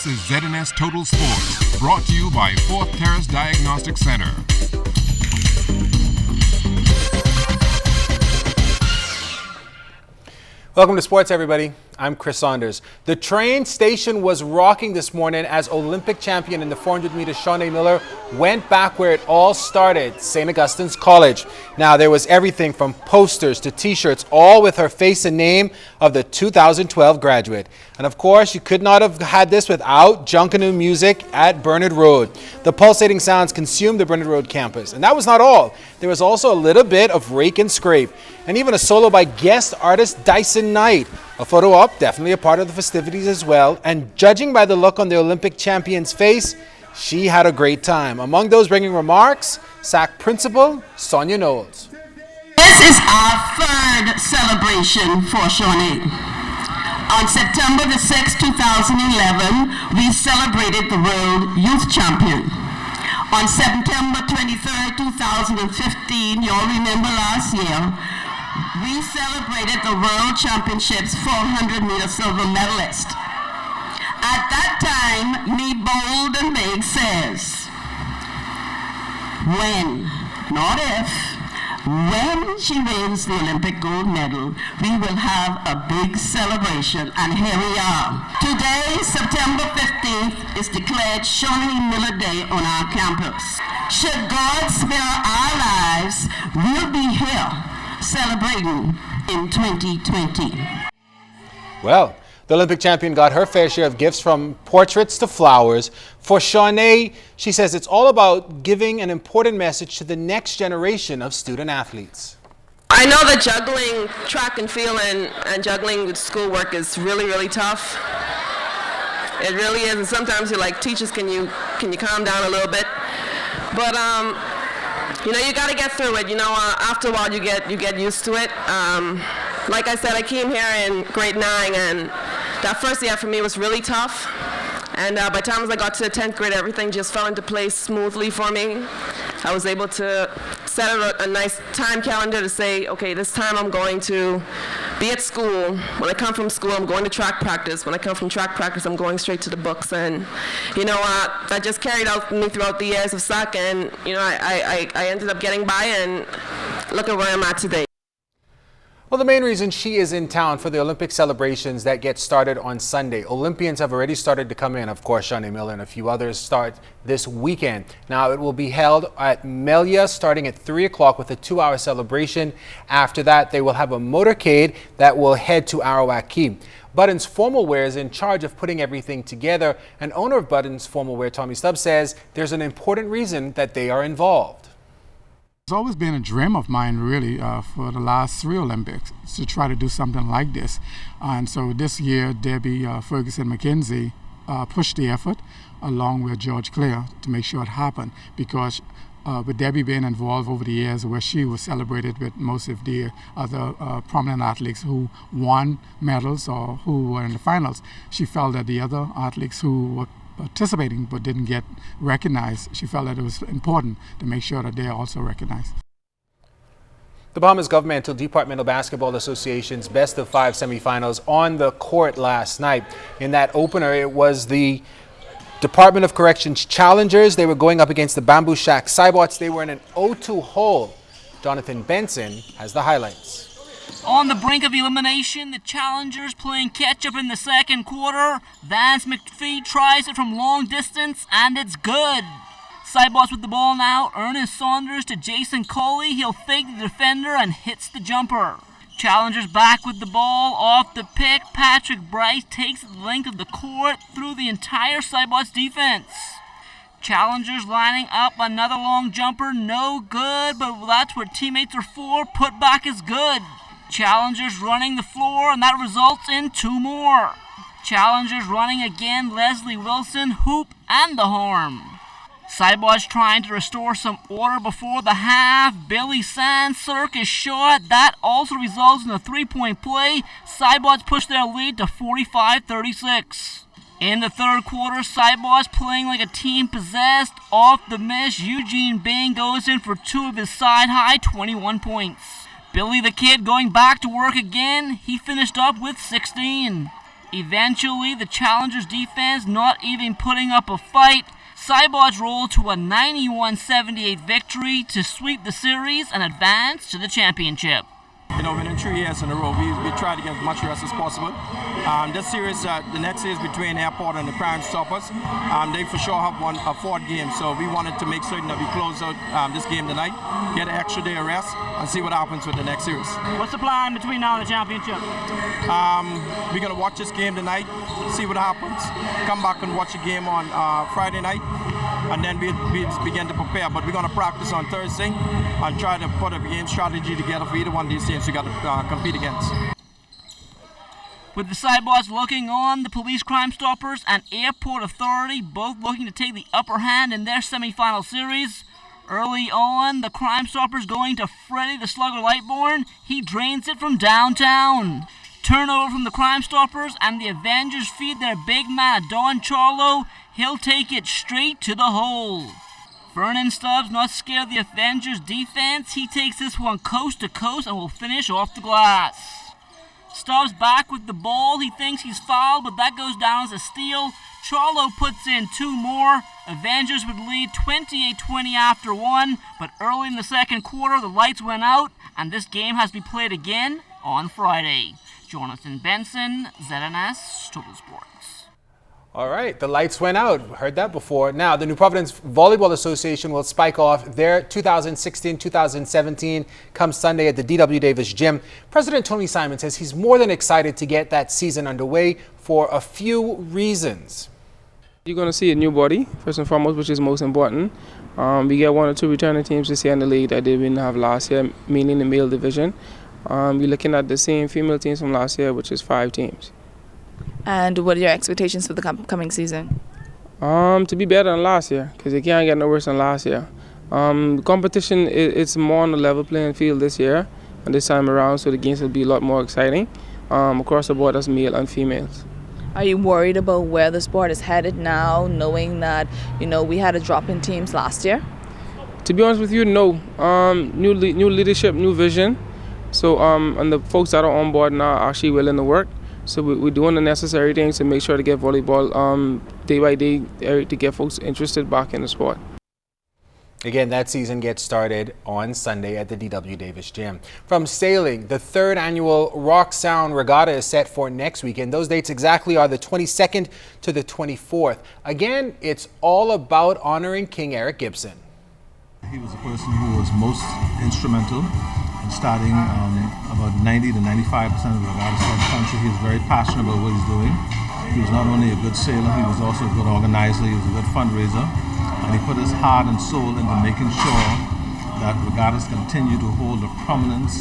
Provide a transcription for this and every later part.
This is ZNS Total Sports, brought to you by Fourth Terrace Diagnostic Center. Welcome to sports, everybody. I'm Chris Saunders. The train station was rocking this morning as Olympic champion in the 400 meters Shawnee Miller went back where it all started, St. Augustine's College. Now, there was everything from posters to t-shirts, all with her face and name of the 2012 graduate. And of course, you could not have had this without Junkanoo music at Bernard Road. The pulsating sounds consumed the Bernard Road campus. And that was not all. There was also a little bit of rake and scrape, and even a solo by guest artist Dyson Knight. A photo op, definitely a part of the festivities as well. And judging by the look on the Olympic champion's face, she had a great time. Among those bringing remarks, SAC Principal Sonia Knowles. This is our third celebration for Shawnee. On September the 6th, 2011, we celebrated the World Youth Champion. On September 23rd, 2015, you'll remember last year, we celebrated the World Championships 400-meter silver medalist. At that time, me bold and big says, when, not if, when she wins the Olympic gold medal, we will have a big celebration, and here we are. Today, September 15th, is declared Shawnee Miller Day on our campus. Should God spare our lives, we'll be here celebrating in 2020. Well, the Olympic champion got her fair share of gifts, from portraits to flowers. For Shawnee, she says it's all about giving an important message to the next generation of student athletes. I know that juggling track and field and juggling with schoolwork is really, really tough. It really is, and sometimes you're like, teachers, can you calm down a little bit? But you know, you got to get through it. You know, after a while, you get used to it. Like I said, I came here in grade 9, and that first year for me was really tough. And by the time I got to the 10th grade, everything just fell into place smoothly for me. I was able to set a nice time calendar to say, okay, this time I'm going to be at school. When I come from school, I'm going to track practice. When I come from track practice, I'm going straight to the books. And, you know, that just carried out me throughout the years of SAC. And, you know, I ended up getting by, and look at where I'm at today. Well, the main reason she is in town for the Olympic celebrations that get started on Sunday. Olympians have already started to come in. Of course, Shawnee Miller and a few others start this weekend. Now, it will be held at Melia starting at 3 o'clock with a 2-hour celebration. After that, they will have a motorcade that will head to Arawak Key. Buttons Formal Wear is in charge of putting everything together. And owner of Buttons Formal Wear, Tommy Stubbs, says there's an important reason that they are involved. It's always been a dream of mine, really, for the last 3 Olympics to try to do something like this. And so this year, Debbie Ferguson McKenzie pushed the effort along with George Clare to make sure it happened, because with Debbie being involved over the years, where she was celebrated with most of the other prominent athletes who won medals or who were in the finals, she felt that the other athletes who were participating but didn't get recognized, she felt that it was important to make sure that they are also recognized. The Bahamas Governmental Departmental Basketball Association's best of 5 semifinals on the court last night. In that opener, it was the Department of Corrections challengers. They were going up against the Bamboo Shack Cybots. They were in an 0-2 hole. Jonathan Benson has the highlights. On the brink of elimination, the challengers playing catch-up in the second quarter. Vance McPhee tries it from long distance, and it's good. Cybots with the ball now. Ernest Saunders to Jason Coley. He'll fake the defender and hits the jumper. Challengers back with the ball off the pick. Patrick Bryce takes the length of the court through the entire Cybots defense. Challengers lining up another long jumper. No good, but that's what teammates are for. Putback is good. Challengers running the floor, and that results in 2 more. Challengers running again. Leslie Wilson, hoop, and the horn. Cybots trying to restore some order before the half. Billy Sands circus shot. That also results in a 3-point play. Cybots push their lead to 45-36. In the third quarter, Cybots playing like a team possessed. Off the miss, Eugene Bain goes in for 2 of his side-high 21 points. Billy the Kid going back to work again. He finished up with 16. Eventually, the Challengers defense not even putting up a fight, Cybots rolled to a 91-78 victory to sweep the series and advance to the championship. You know, winning 3 years in a row, we try to get as much rest as possible. This series, the next series between Airport and the Crime Stoppers, they for sure have won a 4th game, so we wanted to make certain that we close out this game tonight, get an extra day of rest, and see what happens with the next series. What's the plan between now and the championship? We're going to watch this game tonight, see what happens, come back and watch the game on Friday night, and then we begin to prepare. But we're going to practice on Thursday and try to put a game strategy together for either one of these teams we got to compete against. With the Cybots looking on, the Police Crime Stoppers and Airport Authority both looking to take the upper hand in their semi-final series. Early on, the Crime Stoppers going to Freddie the Slugger Lightborn. He drains it from downtown. Turnover from the Crime Stoppers, and the Avengers feed their big man Don Charlo. He'll take it straight to the hole. Vernon Stubbs not scared of the Avengers defense. He takes this one coast to coast and will finish off the glass. Stubbs back with the ball. He thinks he's fouled, but that goes down as a steal. Charlo puts in 2 more. Avengers would lead 28-20 after 1, but early in the second quarter, the lights went out, and this game has to be played again on Friday. Jonathan Benson, ZNS Total Sports. All right, the lights went out. Heard that before. Now, the New Providence Volleyball Association will spike off their 2016-2017 come Sunday at the D.W. Davis Gym. President Tony Simon says he's more than excited to get that season underway for a few reasons. You're going to see a new body, first and foremost, which is most important. We get 1 or 2 returning teams this year in the league that they didn't have last year, meaning the male division. We're looking at the same female teams from last year, which is 5 teams. And what are your expectations for the coming season? To be better than last year, because it can't get no worse than last year. The competition, it's more on a level playing field this year and this time around, so the games will be a lot more exciting across the board as male and females. Are you worried about where the sport is headed now, knowing that, we had a drop in teams last year? To be honest with you, no. New leadership, new vision. So, and the folks that are on board now are actually willing to work. So we're doing the necessary things to make sure to get volleyball day by day to get folks interested back in the sport. Again, that season gets started on Sunday at the D.W. Davis Gym. From sailing, the 3rd annual Rock Sound Regatta is set for next weekend. Those dates exactly are the 22nd to the 24th. Again, it's all about honoring King Eric Gibson. He was the person who was most instrumental in starting about 90 to 95% of the regattas around the country. He was very passionate about what he's doing. He was not only a good sailor, he was also a good organizer, he was a good fundraiser, and he put his heart and soul into making sure that regattas continue to hold a prominence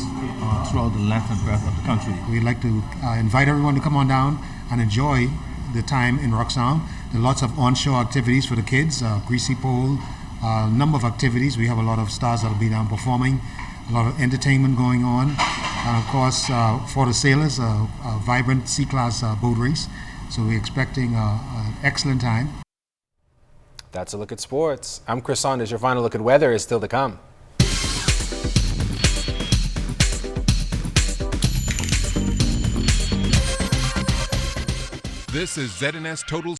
throughout the length and breadth of the country. We'd like to invite everyone to come on down and enjoy the time in Rock Sound. There are lots of onshore activities for the kids, greasy pole, a number of activities. We have a lot of stars that will be down performing, a lot of entertainment going on, and of course for the sailors, a vibrant C-class boat race. So we're expecting an excellent time. That's a look at sports. I'm Chris Saunders. Your final look at weather is still to come. This is ZNS Total